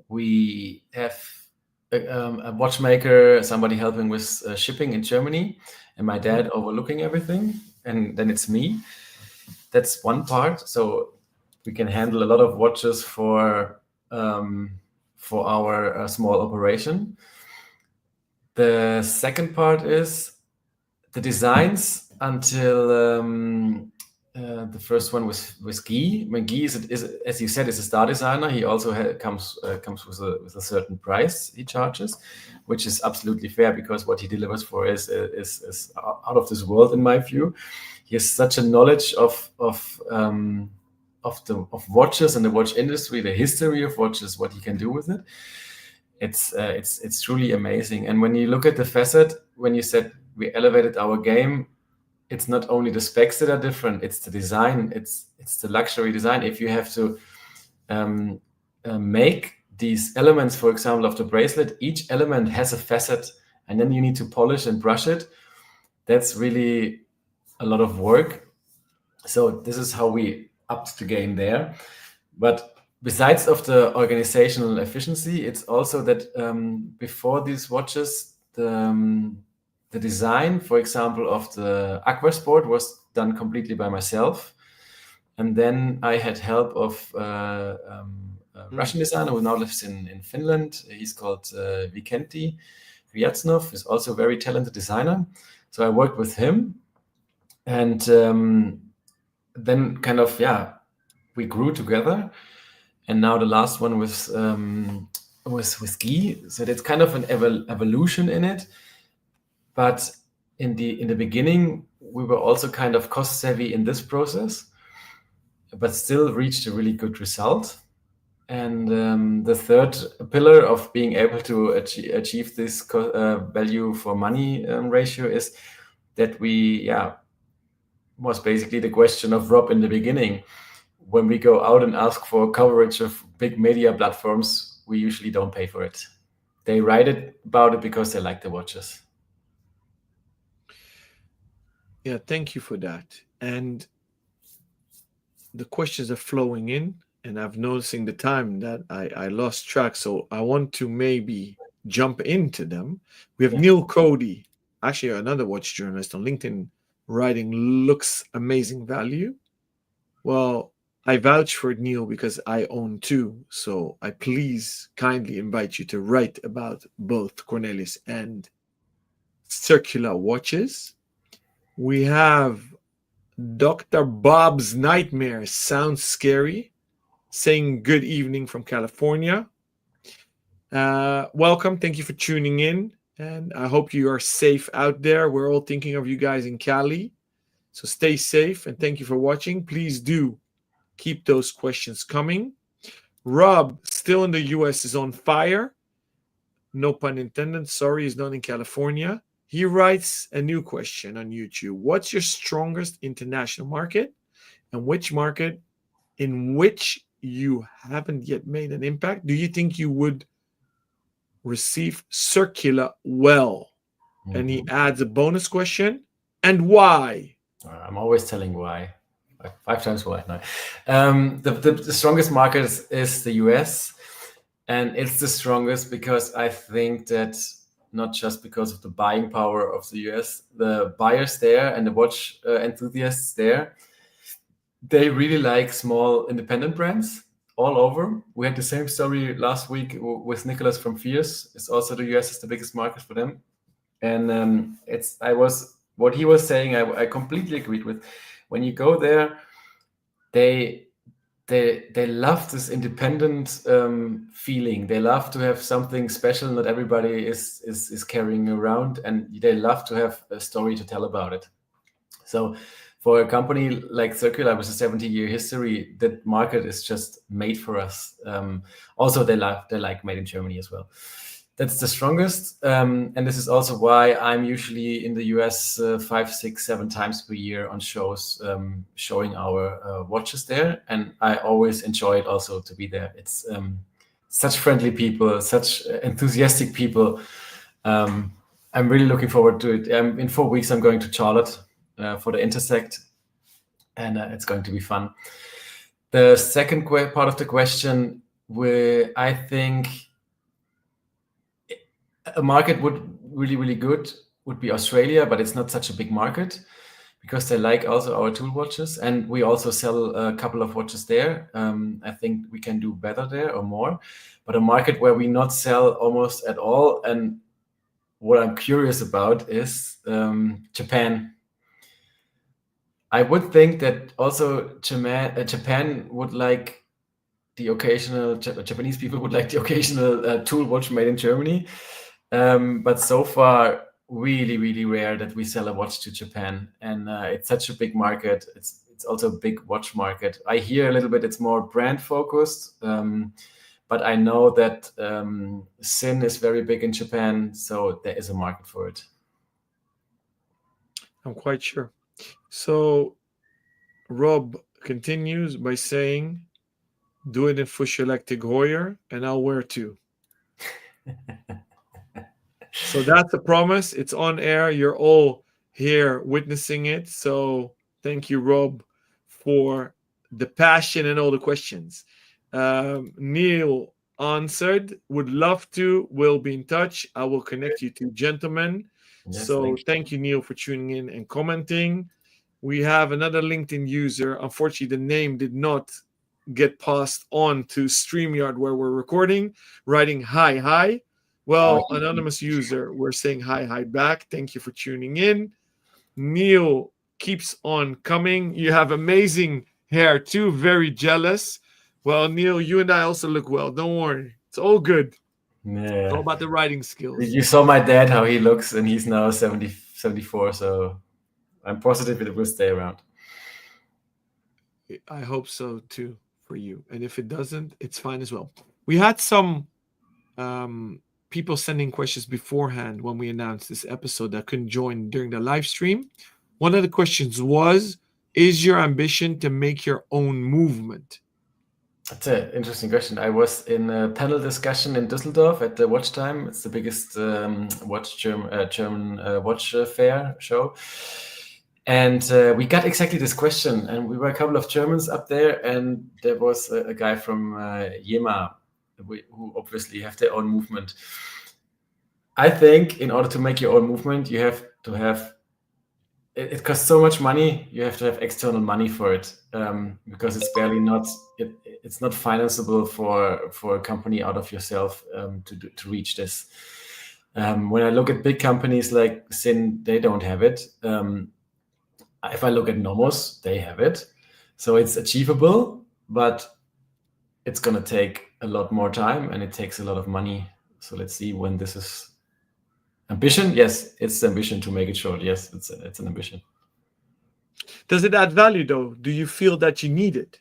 We have a watchmaker, somebody helping with shipping in Germany, and my dad overlooking everything, and then it's me. That's one part. So we can handle a lot of watches for our small operation. The second part is the designs until The first one was Guy. When Guy is, as you said, is a star designer. He also comes with a certain price he charges, which is absolutely fair because what he delivers for is out of this world in my view. He has such a knowledge of watches and the watch industry, the history of watches, what he can do with it. It's truly amazing. And when you look at the facet, when you said we elevated our game, it's not only the specs that are different, it's the design, it's the luxury design. If you have to make these elements, for example, of the bracelet, each element has a facet, and then you need to polish and brush it. That's really a lot of work. So this is how we upped the game there. But besides of the organizational efficiency, it's also that before these watches, the design, for example, of the Aquasport was done completely by myself. And then I had help of a Russian designer who now lives in Finland. He's called Vikenty Ryacnov. He's also a very talented designer. So I worked with him. And then kind of, we grew together. And now the last one was with Guy. So that's kind of an evolution in it. But in the beginning, we were also kind of cost savvy in this process, but still reached a really good result. And the third pillar of being able to achieve this value for money ratio is that was basically the question of Rob in the beginning. When we go out and ask for coverage of big media platforms, we usually don't pay for it. They write about it because they like the watches. Yeah, thank you for that. And the questions are flowing in, and I've noticing the time that I lost track. So I want to maybe jump into them. We have Neil Cody, actually another watch journalist on LinkedIn, writing looks amazing value. Well, I vouch for Neil because I own two. So I please kindly invite you to write about both Cornelius and CIRCULA Watches. We have Dr. Bob's Nightmare Sounds Scary, saying good evening from California. Welcome. Thank you for tuning in. And I hope you are safe out there. We're all thinking of you guys in Cali. So stay safe and thank you for watching. Please do keep those questions coming. Rob, still in the US, is on fire. No pun intended. Sorry, he's not in California. He writes a new question on YouTube. What's your strongest international market and which market in which you haven't yet made an impact do you think you would receive CIRCULA well? Mm-hmm. And he adds a bonus question. And why? I'm always telling why. 5 times why. No. The strongest market is the US. And it's the strongest because I think that not just because of the buying power of the US, the buyers there and the watch enthusiasts there, they really like small independent brands all over. We had the same story last week with Nicholas from Fierce. It's also the US is the biggest market for them. And what he was saying, I completely agreed with. When you go there, they love this independent feeling. They love to have something special that everybody is carrying around, and they love to have a story to tell about it. So for a company like CIRCULA with a 70-year history, that market is just made for us. Also, they like made in Germany as well. That's the strongest. And this is also why I'm usually in the US 5, 6, 7 times per year on shows showing our watches there. And I always enjoy it also to be there. It's such friendly people, such enthusiastic people. I'm really looking forward to it. In 4 weeks, I'm going to Charlotte for the Intersect. And it's going to be fun. The second part of the question, where I think a market would really good would be Australia, but it's not such a big market because they like also our tool watches, and we also sell a couple of watches there. I think we can do better there or more, but a market where we not sell almost at all. And what I'm curious about is Japan. I would think that also Japan would like the occasional Japanese people would like the occasional tool watch made in Germany, but so far really rare that we sell a watch to Japan, and it's such a big market. It's also a big watch market. I hear a little bit it's more brand focused, but I know that Sin is very big in Japan, so there is a market for it. I'm quite sure. So Rob continues by saying, do it in Fuschelektig Hoyer, and I'll wear two. So that's a promise. It's on air. You're all here witnessing it. So thank you, Rob, for the passion and all the questions. Neil answered, would love to, will be in touch. I will connect you to gentlemen. Yes, so thank you, Neil, for tuning in and commenting. We have another LinkedIn user. Unfortunately, the name did not get passed on to StreamYard where we're recording, writing hi. Well, anonymous user, we're saying hi back. Thank you for tuning in. Neil keeps on coming. You have amazing hair too. Very jealous. Well, Neil, you and I also look well. Don't worry. It's all good. Yeah. It's all about the writing skills. You saw my dad, how he looks, and he's now 74, so I'm positive it will stay around. I hope so too for you. And if it doesn't, it's fine as well. We had some people sending questions beforehand when we announced this episode that couldn't join during the live stream. One of the questions was, is your ambition to make your own movement? That's an interesting question. I was in a panel discussion in Düsseldorf at the Watch Time. It's the biggest German watch fair show. And we got exactly this question. And we were a couple of Germans up there. And there was a guy from Jema, who obviously have their own movement. I think in order to make your own movement, you have to have, it costs so much money, you have to have external money for it, because it's barely it's not financeable for a company out of yourself to reach this. When I look at big companies like Sin, they don't have it. If I look at Nomos, they have it. So it's achievable, but it's going to take a lot more time and it takes a lot of money. So let's see when this is ambition. Yes, it's ambition to make it short. Yes, it's an ambition. Does it add value though? Do you feel that you need it?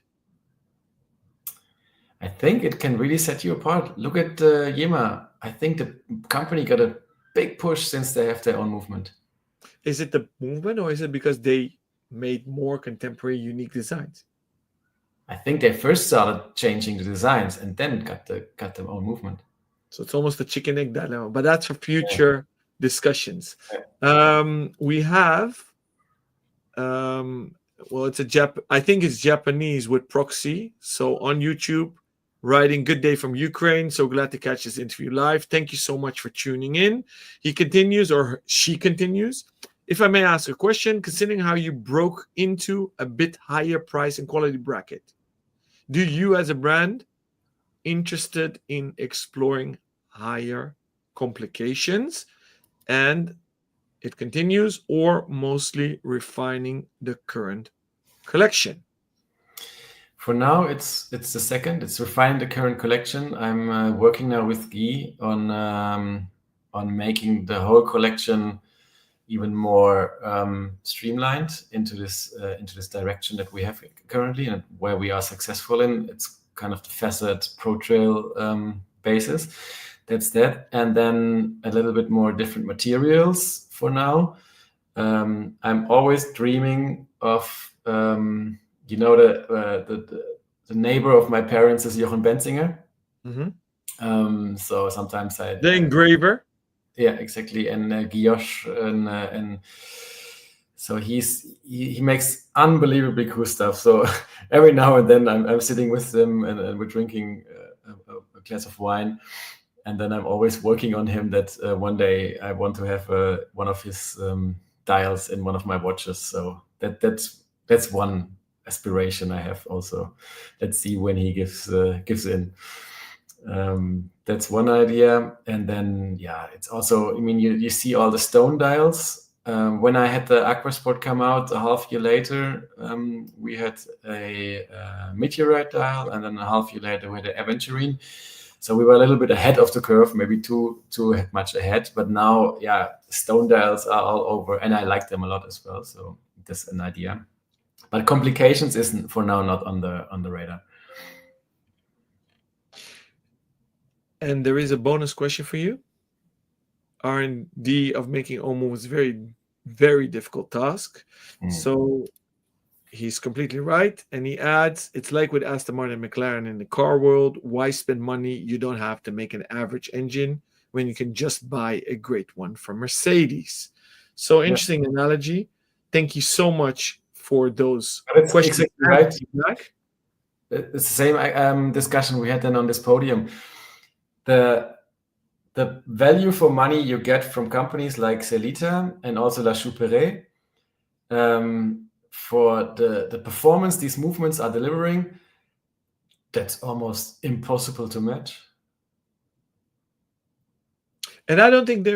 I think it can really set you apart. Look at Jema. I think the company got a big push since they have their own movement. Is it the movement or is it because they made more contemporary, unique designs? I think they first started changing the designs and then got their own movement. So it's almost a chicken egg dilemma, but that's for future discussions. We have, well, it's I think it's Japanese with proxy. So on YouTube, writing good day from Ukraine. So glad to catch this interview live. Thank you so much for tuning in. He continues, or she continues. If I may ask a question, considering how you broke into a bit higher price and quality bracket, do you as a brand interested in exploring higher complications? And it continues, or mostly refining the current collection? For now, it's the second. It's refining the current collection. I'm working now with Guy on making the whole collection even more streamlined into this direction that we have currently and where we are successful in. It's kind of the facet Pro Trail basis. That's that. And then a little bit more different materials for now. I'm always dreaming of, the neighbor of my parents is Jochen Benzinger. Mm-hmm. So sometimes the engraver. Yeah, exactly. And Guyosh, and so he makes unbelievably cool stuff. So every now and then I'm sitting with them and we're drinking a glass of wine. And then I'm always working on him that one day I want to have one of his dials in one of my watches. So that's one aspiration I have also. Let's see when he gives in. That's one idea. And then, yeah, it's also, I mean, you see all the stone dials. when I had the Aquasport come out a half year later, we had a meteorite dial, and then a half year later we had an aventurine. So we were a little bit ahead of the curve, maybe too much ahead. But now, yeah, stone dials are all over, and I like them a lot as well. So that's an idea. But complications isn't for now not on the radar. And there is a bonus question for you. R&D of making Omo was very, very difficult task. So he's completely right. And he adds, it's like with Aston Martin and McLaren in the car world. Why spend money? You don't have to make an average engine when you can just buy a great one from Mercedes. So interesting analogy. Thank you so much for those questions. Exactly right. It's the same discussion we had then on this podium. The value for money you get from companies like Celita and also La Chouperet, for the performance these movements are delivering, that's almost impossible to match. And I don't think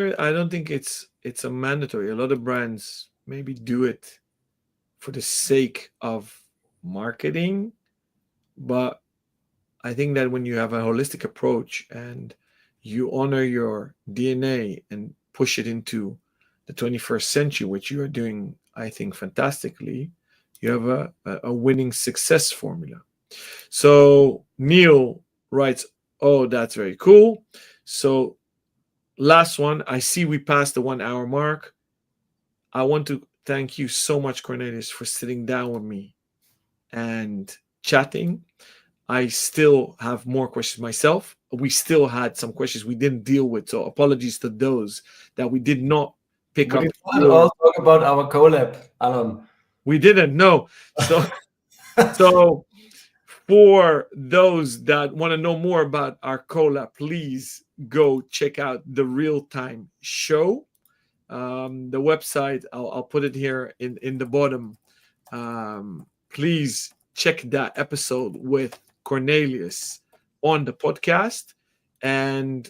it's a mandatory. A lot of brands maybe do it for the sake of marketing, but I think that when you have a holistic approach and you honor your DNA and push it into the 21st century, which you are doing, I think, fantastically, you have a winning success formula. So Neil writes, oh, that's very cool. So last one, I see we passed the 1 hour mark. I want to thank you so much, Cornelius, for sitting down with me and chatting. I still have more questions myself. We still had some questions we didn't deal with. So apologies to those that we did not pick up. We didn't all talk about our collab, Alon. We didn't, no. So for those that want to know more about our collab, please go check out the Real Time Show. The website, I'll put it here in the bottom. Please check that episode with Cornelius on the podcast. And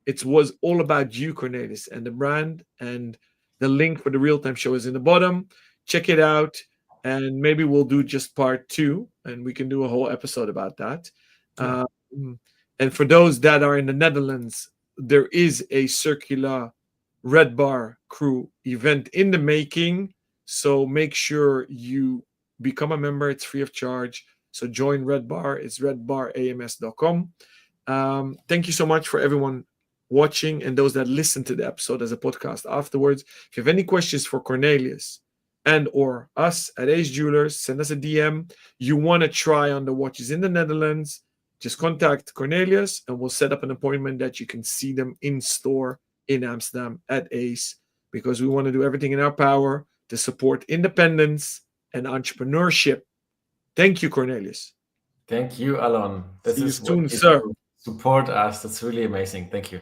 it was all about you, Cornelius, and the brand. And the link for the Real Time Show is in the bottom. Check it out. And maybe we'll do just part 2, and we can do a whole episode about that. Yeah. And for those that are in the Netherlands, there is a CIRCULA Red Bar Crew event in the making. So make sure you become a member. It's free of charge. So join Red Bar. It's redbarams.com. Thank you so much for everyone watching and those that listen to the episode as a podcast afterwards. If you have any questions for Cornelius and or us at Ace Jewelers, send us a DM. You want to try on the watches in the Netherlands, just contact Cornelius and we'll set up an appointment that you can see them in store in Amsterdam at Ace, because we want to do everything in our power to support independence and entrepreneurship. Thank you, Cornelius. Thank you, Alon. This See you soon, sir. Support us. That's really amazing. Thank you.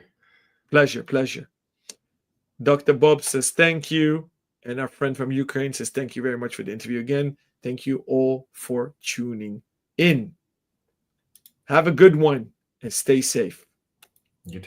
Pleasure. Dr. Bob says thank you. And our friend from Ukraine says thank you very much for the interview again. Thank you all for tuning in. Have a good one and stay safe. You too.